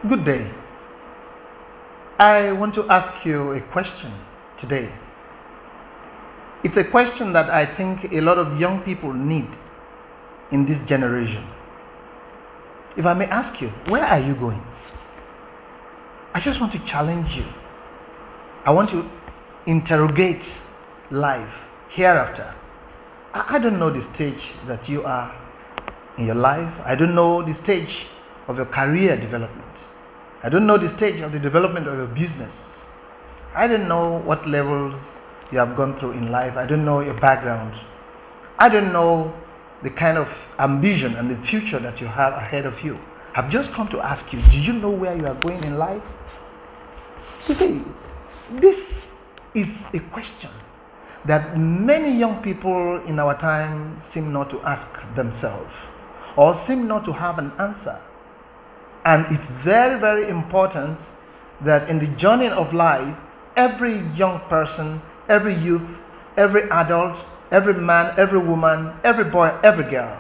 Good day. I want to ask you a question today. It's a question that I think a lot of young people need in this generation. If I may ask you, where are you going? I just want to challenge you. I want to interrogate life hereafter. I don't know the stage that you are in your life. I don't know the stage of your career development. I don't know the stage of the development of your business. I don't know what levels you have gone through in life. I don't know your background. I don't know the kind of ambition and the future that you have ahead of you. I've just come to ask you, do you know where you are going in life? You see, this is a question that many young people in our time seem not to ask themselves or seem not to have an answer. And it's very, very important that in the journey of life, every young person, every youth, every adult, every man, every woman, every boy, every girl,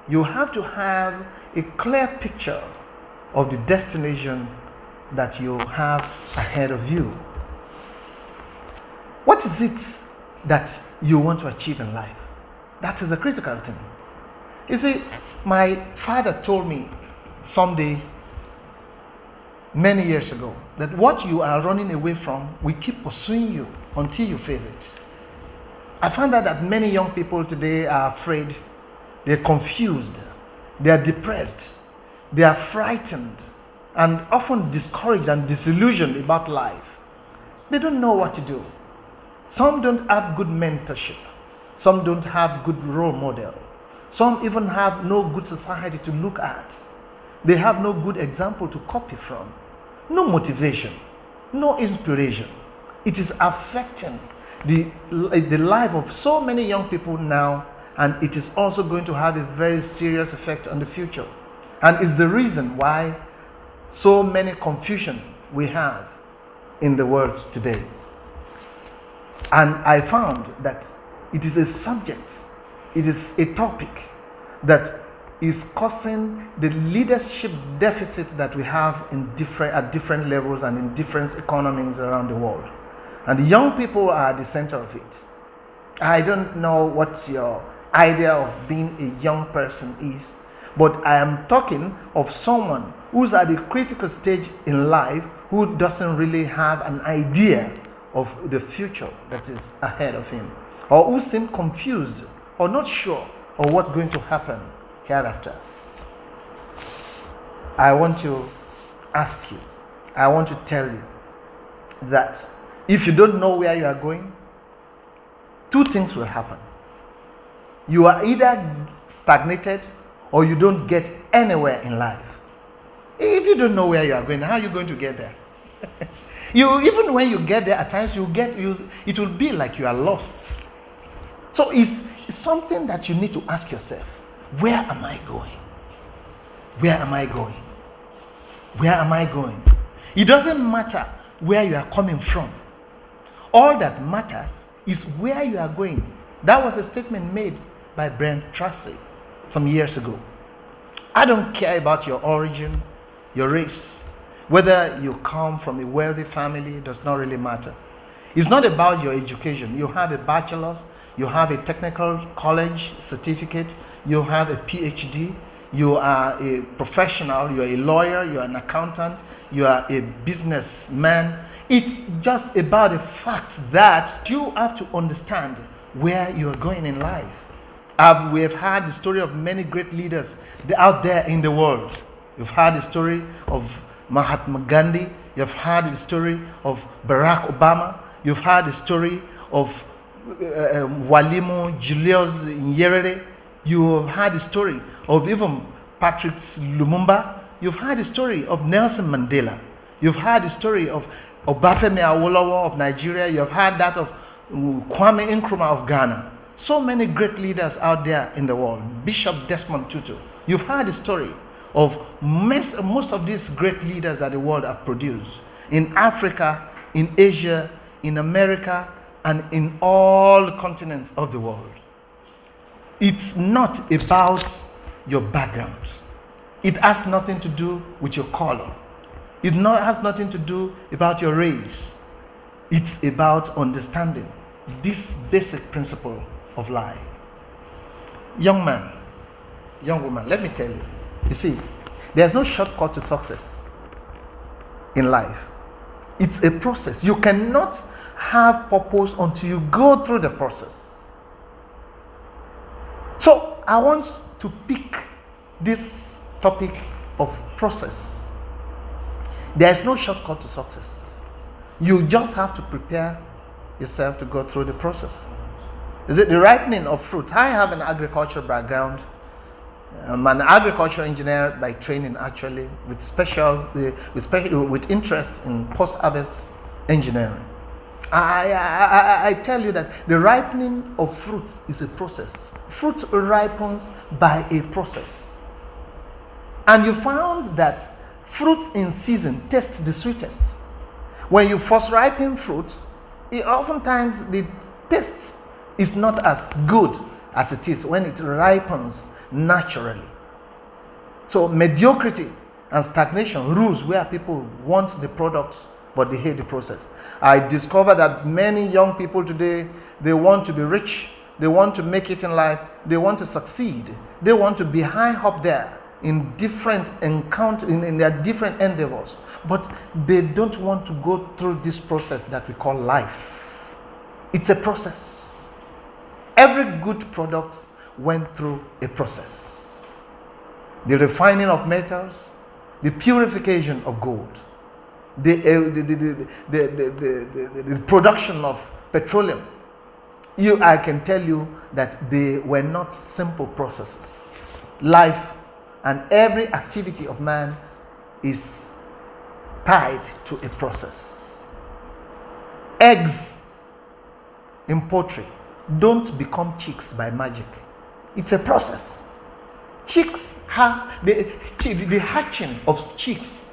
you have to have a clear picture of the destination that you have ahead of you. What is it that you want to achieve in life? That is the critical thing. You see, my father told me someday, many years ago, that what you are running away from will keep pursuing you until you face it. I found out that many young people today are afraid, they're confused, they are depressed, they are frightened, and often discouraged and disillusioned about life. They don't know what to do. Some don't have good mentorship. Some don't have good role model. Some even have no good society to look at. They have no good example to copy from. No motivation, no inspiration. It is affecting the life of so many young people now, and it is also going to have a very serious effect on the future. And it's the reason why so many confusion we have in the world today. And I found that it is a subject, it is a topic that is causing the leadership deficit that we have at different levels and in different economies around the world. And the young people are at the center of it. I don't know what your idea of being a young person is, but I am talking of someone who's at a critical stage in life who doesn't really have an idea of the future that is ahead of him, or who seems confused or not sure of what's going to happen hereafter. I want to ask you, I want to tell you that if you don't know where you are going, two things will happen. You are either stagnated or you don't get anywhere in life. If you don't know where you are going, how are you going to get there? Even when you get there, at times it will be like you are lost. So it's something that you need to ask yourself. Where am I going? Where am I going? Where am I going? It doesn't matter where you are coming from. All that matters is where you are going. That was a statement made by Brent Tracy some years ago. I don't care about your origin, your race. Whether you come from a wealthy family does not really matter. It's not about your education. You have a bachelor's, you have a technical college certificate, you have a PhD, you are a professional, you are a lawyer, you are an accountant, you are a businessman. It's just about the fact that you have to understand where you are going in life. We have heard the story of many great leaders out there in the world. You've heard the story of Mahatma Gandhi, you've heard the story of Barack Obama, you've heard the story of Walimo Julius Nyerere, you've heard the story of even Patrick Lumumba, you've heard the story of Nelson Mandela, you've heard the story of Obafemi Awolowo of Nigeria, you've heard that of Kwame Nkrumah of Ghana. So many great leaders out there in the world. Bishop Desmond Tutu. You've heard the story of most of these great leaders that the world have produced. In Africa, in Asia, in America, and in all continents of the world. It's not about your background. It has nothing to do with your color. Has nothing to do about your race. It's about understanding this basic principle of life. Young man, young woman, let me tell you. You see, there's no shortcut to success in life. It's a process. You cannot have purpose until you go through the process. So I want to pick this topic of process. There is no shortcut to success. You just have to prepare yourself to go through the process. Is it the ripening of fruit? I have an agricultural background. I'm an agricultural engineer by training, actually, with interest in post-harvest engineering. I tell you that the ripening of fruits is a process. Fruit ripens by a process. And you found that fruits in season taste the sweetest. When you first ripen fruits, oftentimes the taste is not as good as it is when it ripens naturally. So mediocrity and stagnation rules where people want the product but they hate the process. I discovered that many young people today, they want to be rich, they want to make it in life, they want to succeed, they want to be high up there in different in their different endeavors, but they don't want to go through this process that we call life. It's a process. Every good product went through a process. The refining of metals, the purification of gold, the production of petroleum. I can tell you that they were not simple processes. Life and every activity of man is tied to a process. Eggs in poultry don't become chicks by magic. It's a process. Chicks have the hatching of chicks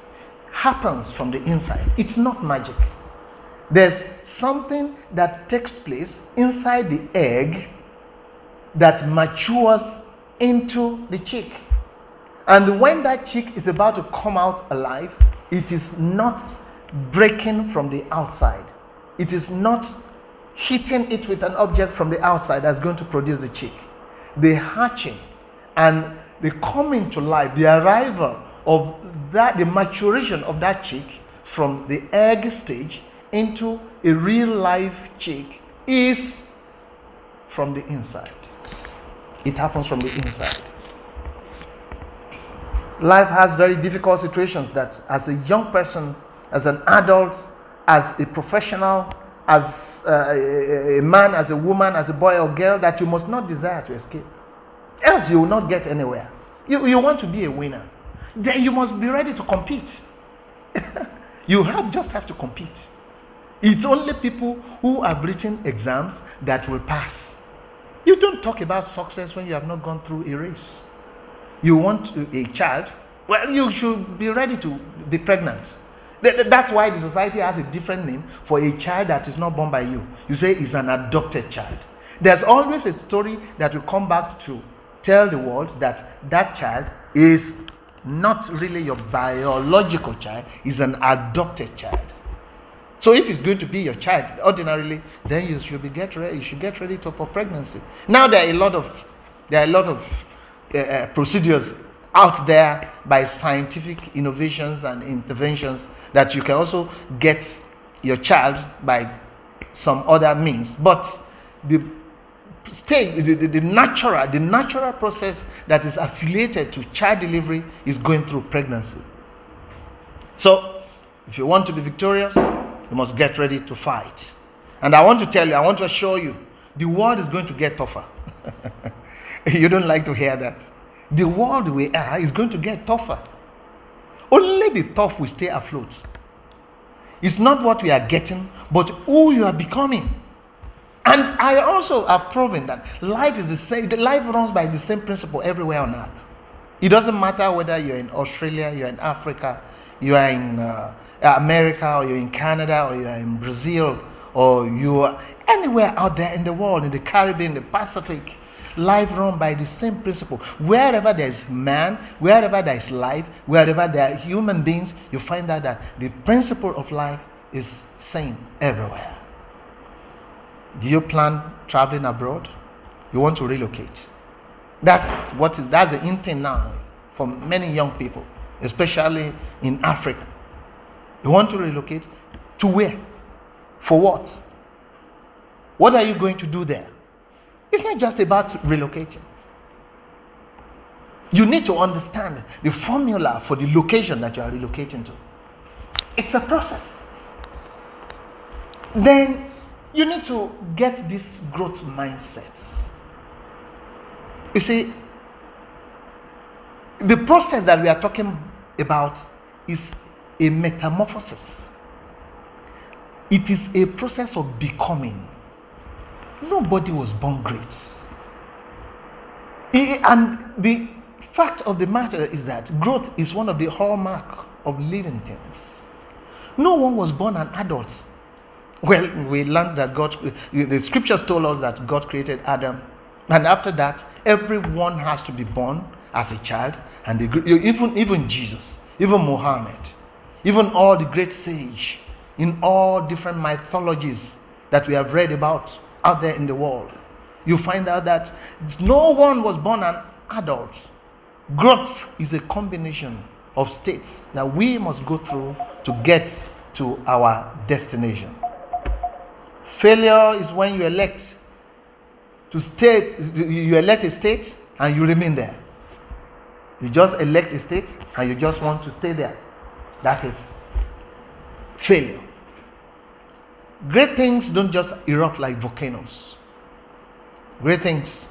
happens from the inside. It's not magic. There's something that takes place inside the egg that matures into the chick. And when that chick is about to come out alive, it is not breaking from the outside. It is not hitting it with an object from the outside that's going to produce the chick. The hatching and the coming to life, the arrival of that, the maturation of that chick from the egg stage into a real life chick is from the inside. It happens from the inside. Life has very difficult situations that as a young person, as an adult, as a professional, as a man, as a woman, as a boy or girl, that you must not desire to escape. Else you will not get anywhere. You want to be a winner. Then you must be ready to compete. You just have to compete. It's only people who have written exams that will pass. You don't talk about success when you have not gone through a race. You want a child, well, you should be ready to be pregnant. That's why the society has a different name for a child that is not born by you. You say it's an adopted child. There's always a story that will come back to tell the world that that child is not really your biological child, is an adopted child. So if it's going to be your child, ordinarily, then you should get ready for pregnancy. Now there are a lot of procedures out there by scientific innovations and interventions that you can also get your child by some other means. But the natural process that is affiliated to child delivery is going through pregnancy. So if you want to be victorious, you must get ready to fight. And I want to assure you, the world is going to get tougher. You don't like to hear that. The world we are is going to get tougher. Only the tough will stay afloat. It's not what we are getting, but who you are becoming. And I also have proven that life is the same. Life runs by the same principle everywhere on earth. It doesn't matter whether you're in Australia, you're in Africa, you are in America, or you're in Canada, or you're in Brazil, or you are anywhere out there in the world, in the Caribbean, the Pacific. life runs by the same principle. Wherever there is man, wherever there is life, wherever there are human beings, you find out that the principle of life is same everywhere. Do you plan traveling abroad? You want to relocate? That's the in thing now for many young people, especially in Africa. You want to relocate to where? For what? What are you going to do there? It's not just about relocating. You need to understand the formula for the location that you are relocating to. It's a process. Then you need to get this growth mindset. You see, the process that we are talking about is a metamorphosis. It is a process of becoming. Nobody was born great. And the fact of the matter is that growth is one of the hallmark of living things. No one was born an adult. Well, we learned that the scriptures told us that God created Adam. And after that, everyone has to be born as a child. And even Jesus, even Muhammad, even all the great sage in all different mythologies that we have read about out there in the world, you find out that no one was born an adult. Growth is a combination of states that we must go through to get to our destination. Failure is when you elect a state and you remain there. You just elect a state and you just want to stay there. That is failure. Great things don't just erupt like volcanoes. Great things,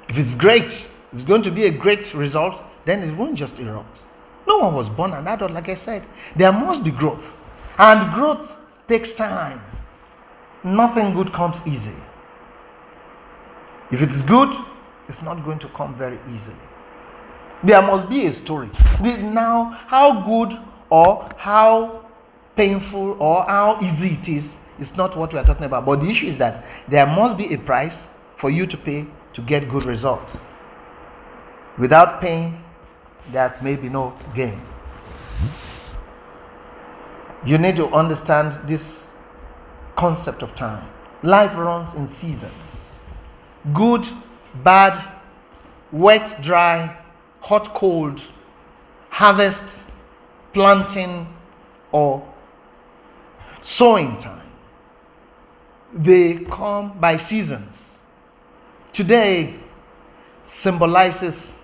if it's great, if it's going to be a great result, then it won't just erupt. No one was born an adult, like I said. There must be growth. And growth takes time. Nothing good comes easy. If it is good, it's not going to come very easily. There must be a story. Now, how good or how painful or how easy it is not what we are talking about. But the issue is that there must be a price for you to pay to get good results. Without pain, there may be no gain. You need to understand this concept of time. Life runs in seasons. Good, bad, wet, dry, hot, cold, harvest, planting, or sowing time. They come by seasons. Today symbolizes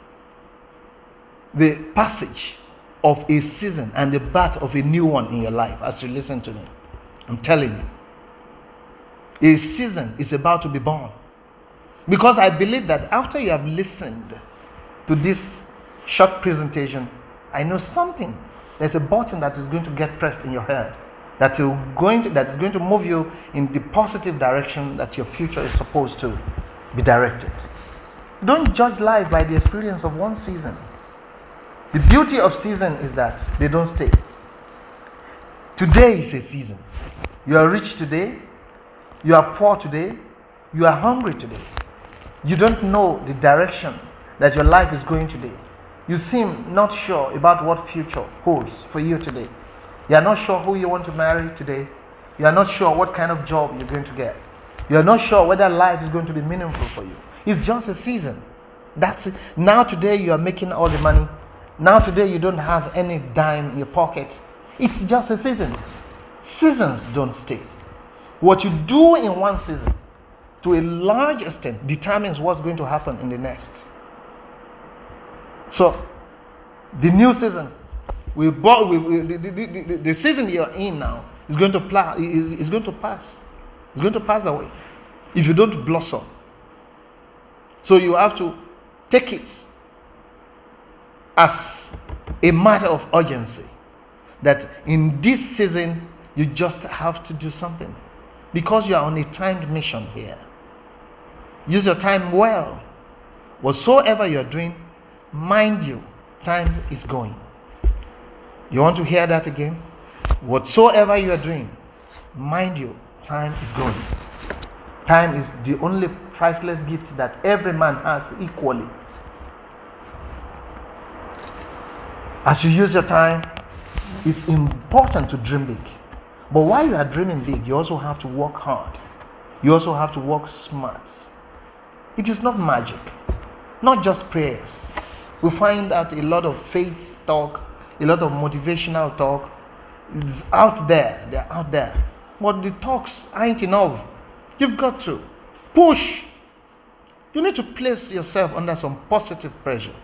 the passage of a season and the birth of a new one in your life as you listen to me. I'm telling you, a season is about to be born. Because I believe that after you have listened to this short presentation, I know something. There's a button that is going to get pressed in your head that is going to move you in the positive direction that your future is supposed to be directed. Don't judge life by the experience of one season. The beauty of season is that they don't stay. Today is a season. You are rich today. You are poor today. You are hungry today. You don't know the direction that your life is going today. You seem not sure about what future holds for you today. You are not sure who you want to marry today. You are not sure what kind of job you're going to get. You are not sure whether life is going to be meaningful for you. It's just a season. That's it. Now today you are making all the money. Now today you don't have any dime in your pocket. It's just a season. Seasons don't stay. What you do in one season, to a large extent, determines what's going to happen in the next. So, the new season, the season you're in now is going to pass. It's going to pass away if you don't blossom. So you have to take it as a matter of urgency that in this season you just have to do something because you are on a timed mission here. Use your time well. Whatsoever you are doing, mind you, time is going. You want to hear that again? Whatsoever you are doing, mind you, time is going. Time is the only priceless gift that every man has equally. As you use your time, it's important to dream big. But while you are dreaming big, you also have to work hard. You also have to work smart. It is not magic, not just prayers. We find out a lot of faith talk, a lot of motivational talk. It's out there, they're out there. But the talks ain't enough. You've got to push. You need to place yourself under some positive pressure.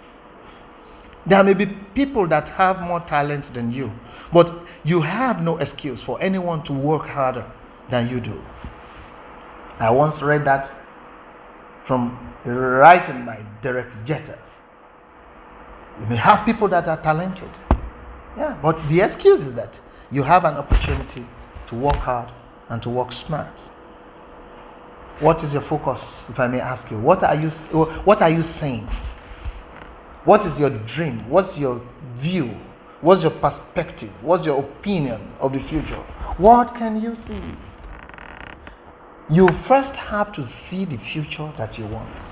There may be people that have more talent than you, but you have no excuse for anyone to work harder than you do. I once read that from writing by Derek Jeter. You may have people that are talented, but the excuse is that you have an opportunity to work hard and to work smart. What is your focus, if I may ask you? What are you saying? What is your dream? What's your view? What's your perspective? What's your opinion of the future? What can you see? You first have to see the future that you want.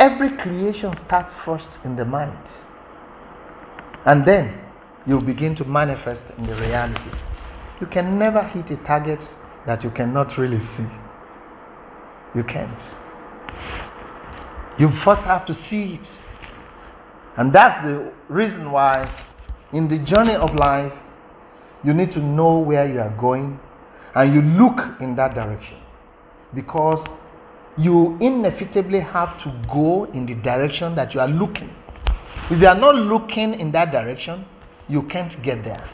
Every creation starts first in the mind. And then you begin to manifest in the reality. You can never hit a target that you cannot really see. You can't. You first have to see it. And that's the reason why in the journey of life, you need to know where you are going and you look in that direction. Because you inevitably have to go in the direction that you are looking. If you are not looking in that direction, you can't get there.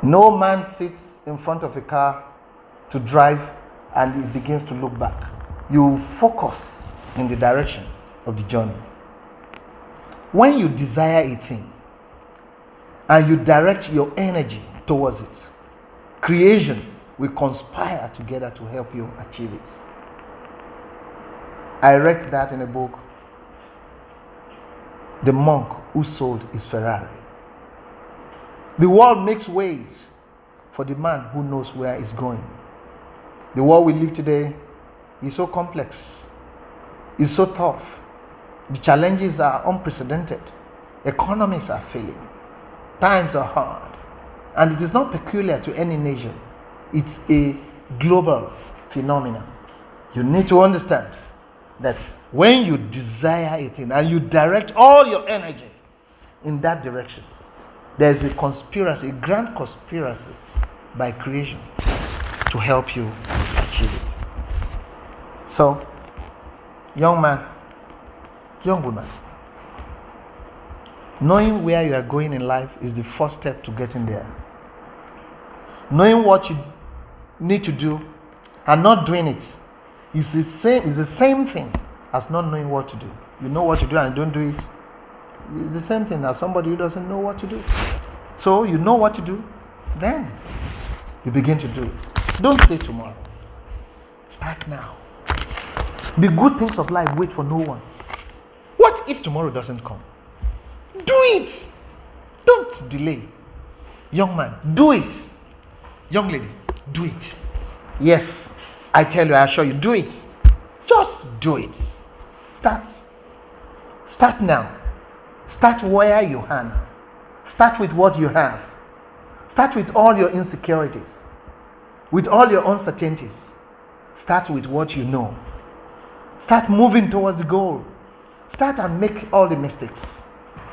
No man sits in front of a car to drive and he begins to look back. You focus in the direction of the journey. When you desire a thing and you direct your energy towards it, creation will conspire together to help you achieve it. I read that in a book, The Monk Who Sold His Ferrari. The world makes ways for the man who knows where it's going. The world we live today is so complex, it's so tough. The challenges are unprecedented. Economies are failing. Times are hard. And it is not peculiar to any nation. It's a global phenomenon. You need to understand that when you desire a thing and you direct all your energy in that direction, there's a conspiracy, a grand conspiracy by creation to help you achieve it. So, young man, young woman, knowing where you are going in life is the first step to getting there. Knowing what you need to do and not doing it is the same thing as not knowing what to do. You know what to do and don't do it. It's the same thing as somebody who doesn't know what to do. So you know what to do, then you begin to do it. Don't say tomorrow. Start now. The good things of life wait for no one. What if tomorrow doesn't come? Do it. Don't delay. Young man, do it. Young lady, do it. Yes, I tell you, I assure you, do it. Just do it. Start. Start now. Start where you are now. Start with what you have. Start with all your insecurities, with all your uncertainties. Start with what you know. Start moving towards the goal. Start and make all the mistakes.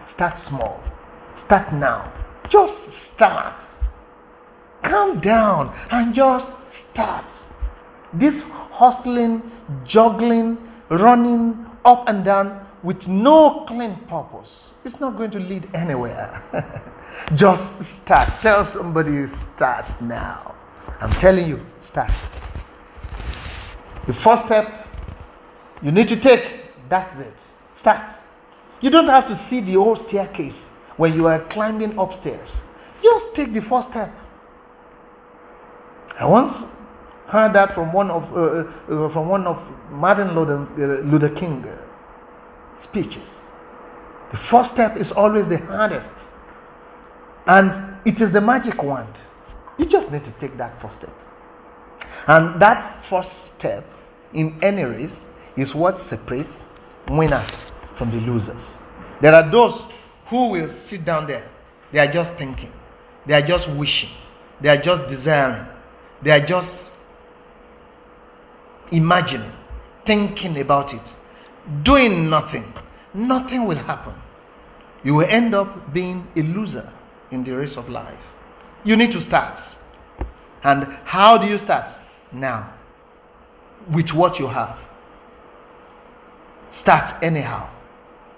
Start small. Start now. Just start. Calm down and just start. This hustling, juggling, running up and down with no clean purpose, it's not going to lead anywhere. Just start. Tell somebody, start now. I'm telling you, start. The first step you need to take, that's it. Start. You don't have to see the whole staircase when you are climbing upstairs. Just take the first step. I once heard that from one of Martin Luther King speeches. The first step is always the hardest, and it is the magic wand. You just need to take that first step. And that first step in any race is what separates winners from the losers. There are those who will sit down there. They are just thinking. They are just wishing. They are just desiring. They are just imagining, thinking about it, doing nothing. Nothing will happen. You will end up being a loser in the race of life. You need to start. And how do you start? Now. With what you have. Start anyhow.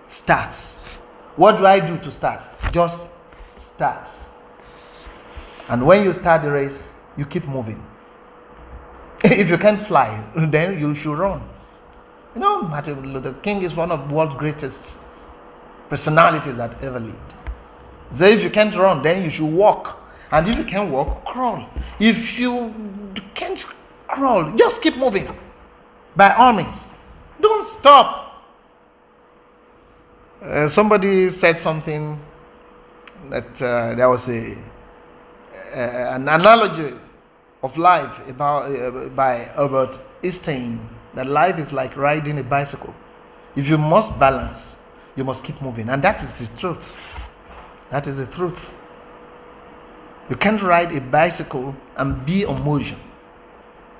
Start. What do I do to start? Just start. And when you start the race, you keep moving. If you can't fly, then you should run. You know, Martin Luther King is one of the world's greatest personalities that ever lived. So if you can't run, then you should walk. And if you can't walk, crawl. If you can't crawl, just keep moving. By all means. Don't stop. Somebody said something that there was an analogy of life by Albert Einstein, that life is like riding a bicycle. If you must balance, you must keep moving. And that is the truth. That is the truth. You can't ride a bicycle and be on motion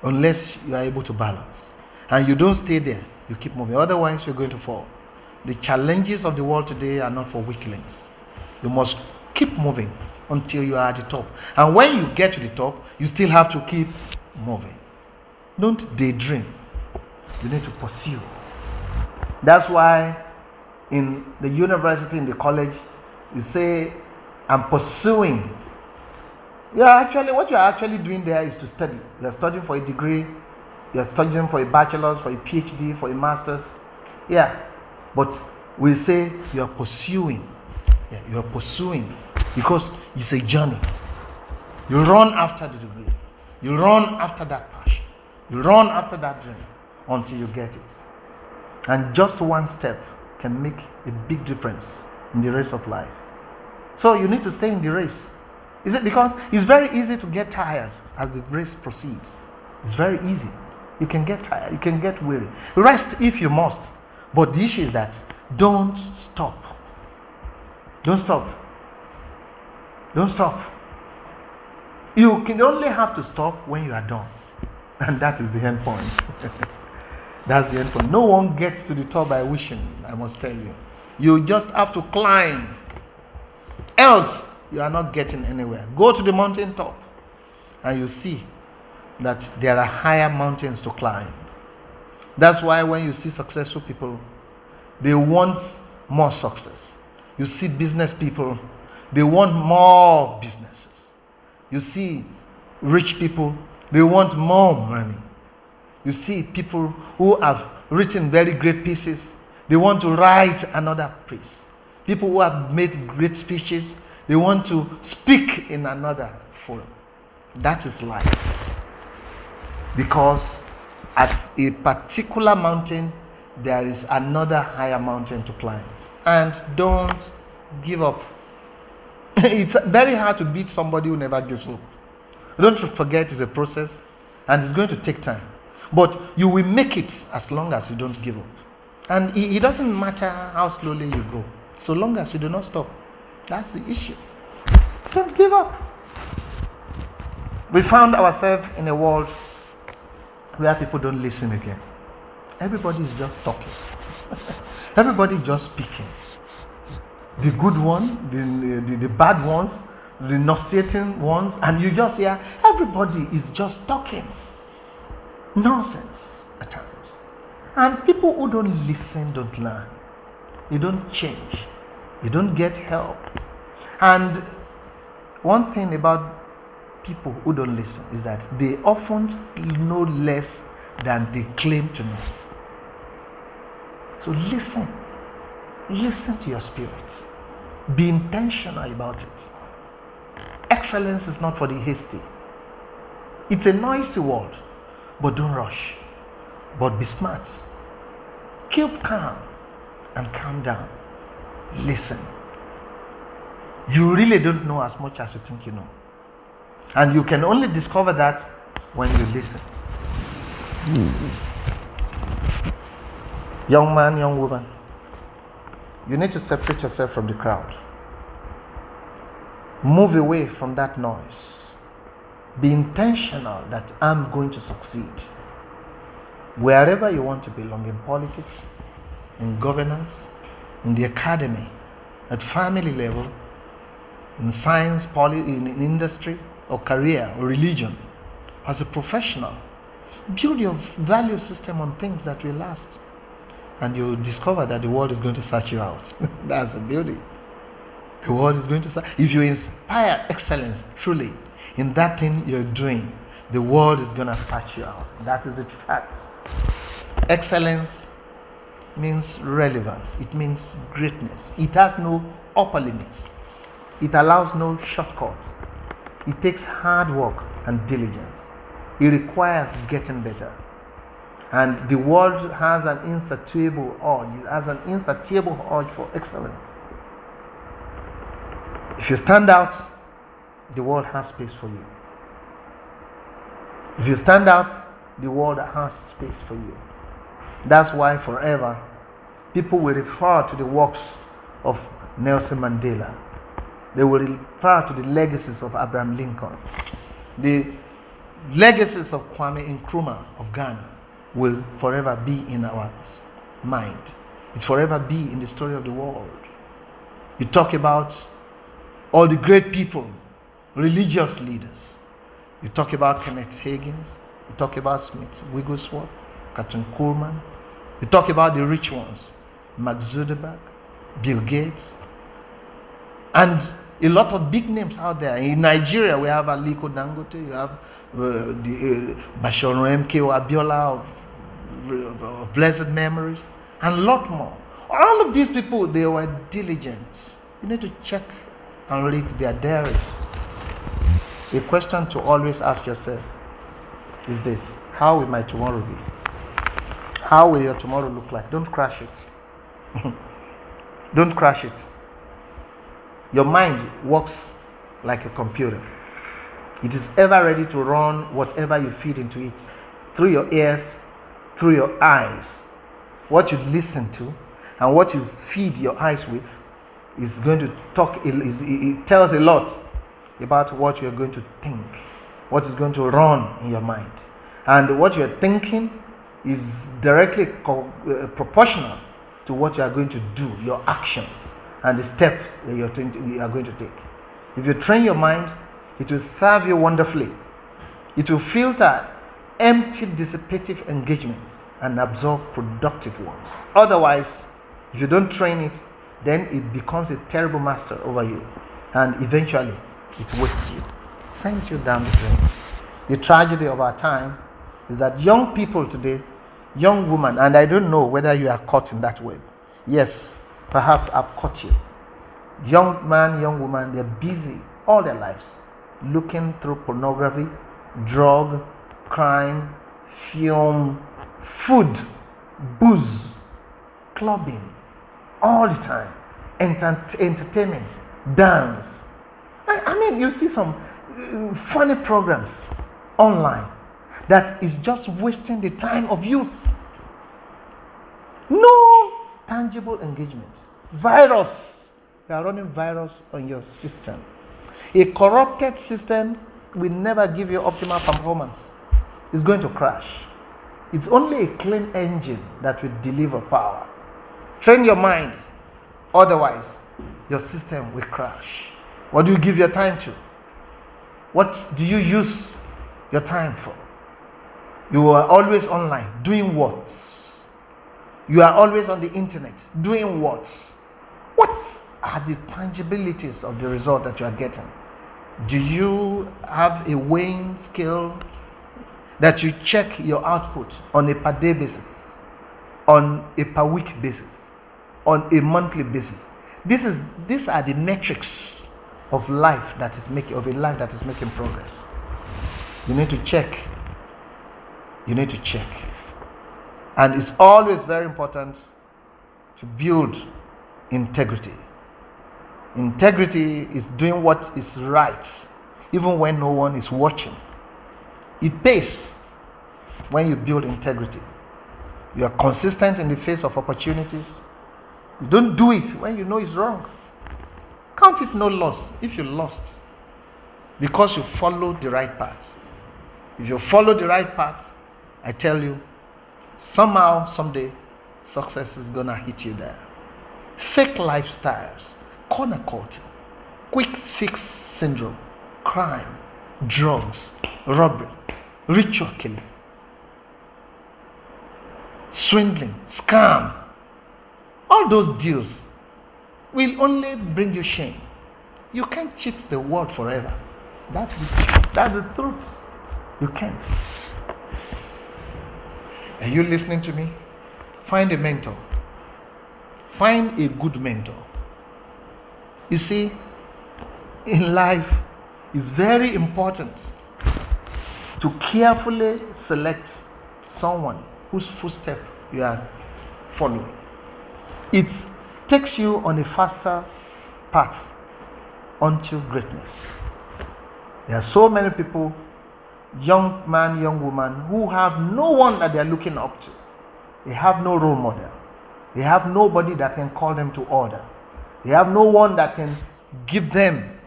unless you are able to balance. And you don't stay there, you keep moving. Otherwise, you're going to fall. The challenges of the world today are not for weaklings. You must keep moving until you are at the top. And when you get to the top, you still have to keep moving. Don't daydream. You need to pursue. That's why in the university, in the college, you say, I'm pursuing. Actually, what you're actually doing there is to study. You're studying for a degree. You're studying for a bachelor's, for a PhD, for a master's. But we say you're pursuing. You're pursuing because it's a journey. You run after the degree. You run after that passion. You run after that dream until you get it. And just one step can make a big difference in the race of life. So you need to stay in the race. Is it because it's very easy to get tired as the race proceeds? It's very easy. You can get tired. You can get weary. Rest if you must. But the issue is that don't stop. Don't stop. Don't stop. You can only have to stop when you are done. And that is the end point. That's the end point. No one gets to the top by wishing, I must tell you. You just have to climb. Else, you are not getting anywhere. Go to the mountain top and you see that there are higher mountains to climb. That's why when you see successful people, they want more success. You see business people, they want more businesses. You see rich people, they want more money. You see people who have written very great pieces, they want to write another piece. People who have made great speeches, they want to speak in another forum. That is life. Because at a particular mountain, there is another higher mountain to climb. And don't give up. It's very hard to beat somebody who never gives up. Don't forget it's a process and it's going to take time. But you will make it as long as you don't give up. And it doesn't matter how slowly you go, so long as you do not stop. That's the issue. Don't give up. We found ourselves in a world where people don't listen again. Everybody is just talking. Everybody just speaking. The good one, the bad ones, the nauseating ones, and you just hear everybody is just talking. Nonsense at times. And people who don't listen don't learn. You don't change. You don't get help. And one thing about people who don't listen is that they often know less than they claim to know. So listen. Listen to your spirit. Be intentional about it. Excellence is not for the hasty. It's a noisy world, but don't rush. But be smart. Keep calm and calm down. Listen. You really don't know as much as you think you know. And you can only discover that when you listen. Young man, young woman, you need to separate yourself from the crowd. Move away from that noise. Be intentional that I'm going to succeed. Wherever you want to belong, in politics, in governance, in the academy, at family level, in science, in industry, or career, or religion, as a professional, build your value system on things that will last. And you'll discover that the world is going to search you out. That's the beauty. The world is going to search. If you inspire excellence truly in that thing you're doing, the world is going to search you out. That is a fact. Excellence means relevance. It means greatness. It has no upper limits. It allows no shortcuts. It takes hard work and diligence. It requires getting better. And the world has an insatiable urge. It has an insatiable urge for excellence. If you stand out, the world has space for you. If you stand out, the world has space for you. That's why forever people will refer to the works of Nelson Mandela. They will refer to the legacies of Abraham Lincoln. The legacies of Kwame Nkrumah of Ghana will forever be in our mind. It's forever be in the story of the world. You talk about all the great people, religious leaders. You talk about Kenneth Hagin. You talk about Smith Wigglesworth, Catherine Kuhlman. You talk about the rich ones, Mark Zuckerberg, Bill Gates, and a lot of big names out there. In Nigeria, we have Aliko Dangote, you have Bashir MKO Abiola of blessed memories, and a lot more. All of these people, they were diligent. You need to check and read their diaries. A question to always ask yourself is this: how will my tomorrow be? How will your tomorrow look like? Don't crash it. Don't crash it. Your mind works like a computer. It is ever ready to run whatever you feed into it, through your ears, through your eyes. What you listen to and what you feed your eyes with is going to talk. It tells a lot about what you're going to think, what is going to run in your mind. And what you're thinking is directly proportional to what you are going to do, your actions, and the steps that you are going to take. If you train your mind, it will serve you wonderfully. It will filter empty, dissipative engagements and absorb productive ones. Otherwise, if you don't train it, then it becomes a terrible master over you, and eventually it wastes you, sends you down the drain. The tragedy of our time is that young people today, young women, and I don't know whether you are caught in that web. Yes, perhaps I've caught you. Young man, young woman, they're busy all their lives looking through pornography, drug, crime, film, food, booze, clubbing, all the time, entertainment, dance. I mean, you see some funny programs online that is just wasting the time of youth. No tangible engagement. Virus. You are running virus on your system. A corrupted system will never give you optimal performance. It's going to crash. It's only a clean engine that will deliver power. Train your mind. Otherwise, your system will crash. What do you give your time to? What do you use your time for? You are always online. Doing what? You are always on the internet. Doing what? What are the tangibilities of the result that you are getting? Do you have a weighing scale that you check your output on a per day basis, on a per week basis, on a monthly basis? These are the metrics of life that is making progress. You need to check. You need to check. And it's always very important to build integrity. Integrity is doing what is right, even when no one is watching. It pays when you build integrity. You are consistent in the face of opportunities. You don't do it when you know it's wrong. Count it no loss if you lost, because you followed the right path. If you follow the right path, I tell you, somehow, someday, success is gonna hit you there. Fake lifestyles, corner culture, quick fix syndrome, crime, drugs, robbery, ritual killing, swindling, scam, all those deals will only bring you shame. You can't cheat the world forever. That's the truth. You can't. Are you listening to me? Find a mentor. Find a good mentor. You see, in life, it's very important to carefully select someone whose footstep you are following. It takes you on a faster path unto greatness. There are so many people, young man, young woman, who have no one that they are looking up to. They have no role model. They have nobody that can call them to order. They have no one that can give them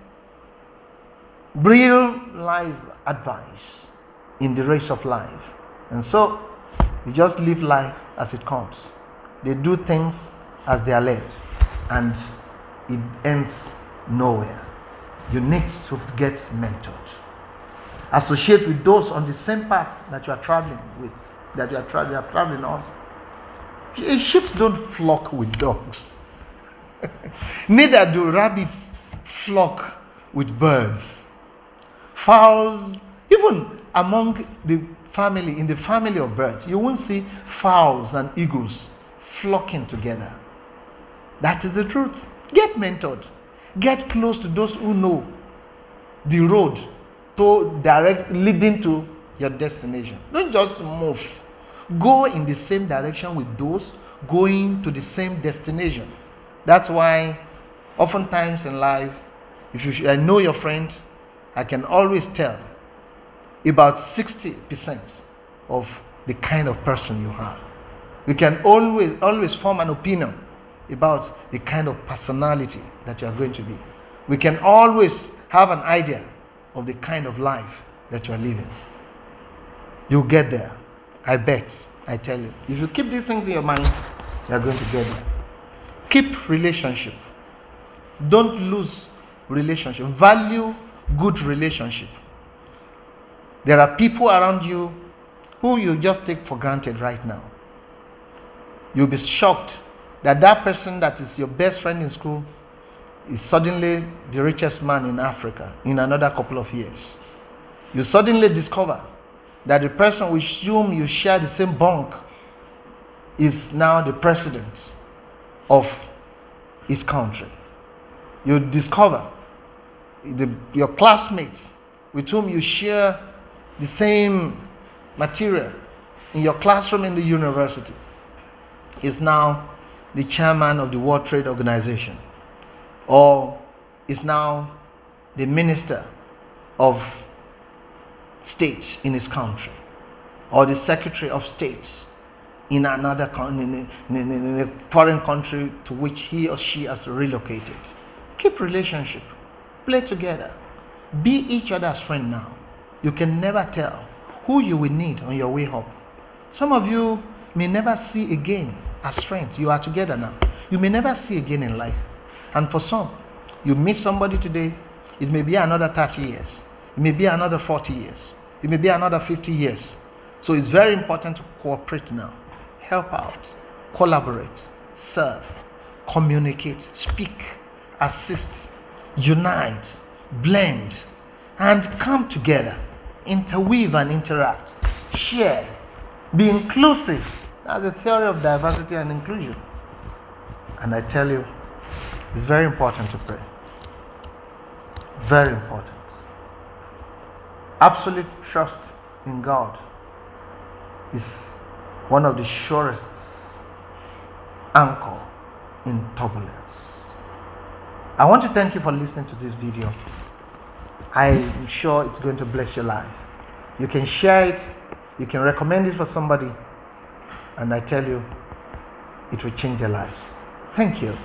real life advice in the race of life. And so, they just live life as it comes. They do things as they are led, and it ends nowhere. You need to get mentored. Associate with those on the same path that you are traveling with, that you are traveling on. Sheep don't flock with dogs. Neither do rabbits flock with birds. Fowls, even among the family, in the family of birds, you won't see fowls and eagles flocking together. That is the truth. Get mentored. Get close to those who know the road to leading to your destination. Don't just move. Go in the same direction with those going to the same destination. That's why oftentimes in life, if I know your friend, I can always tell about 60% of the kind of person you are. We can always form an opinion about the kind of personality that you are going to be. We can always have an idea of the kind of life that you are living. You'll get there. I bet. I tell you. If you keep these things in your mind, you are going to get there. Keep relationship. Don't lose relationship. Value good relationship. There are people around you who you just take for granted right now. You'll be shocked that person that is your best friend in school is suddenly the richest man in Africa in another couple of years. You suddenly discover that the person with whom you share the same bunk is now the president of his country. You discover your classmates with whom you share the same material in your classroom in the university is now the chairman of the World Trade Organization, or is now the minister of state in his country, or the secretary of state in another in a foreign country to which he or she has relocated. Keep relationship, play together, be each other's friend now. You can never tell who you will need on your way up. Some of you may never see again as friends. You are together now. You may never see again in life. And for some, you meet somebody today, it may be another 30 years. It may be another 40 years. It may be another 50 years. So it's very important to cooperate now. Help out, collaborate, serve, communicate, speak, assist, unite, blend, and come together, interweave and interact, share, be inclusive. That's the theory of diversity and inclusion. And I tell you, it's very important to pray. Very important. Absolute trust in God is one of the surest anchor in turbulence. I want to thank you for listening to this video. I'm sure it's going to bless your life. You can share it, you can recommend it for somebody, and I tell you, it will change their lives. Thank you.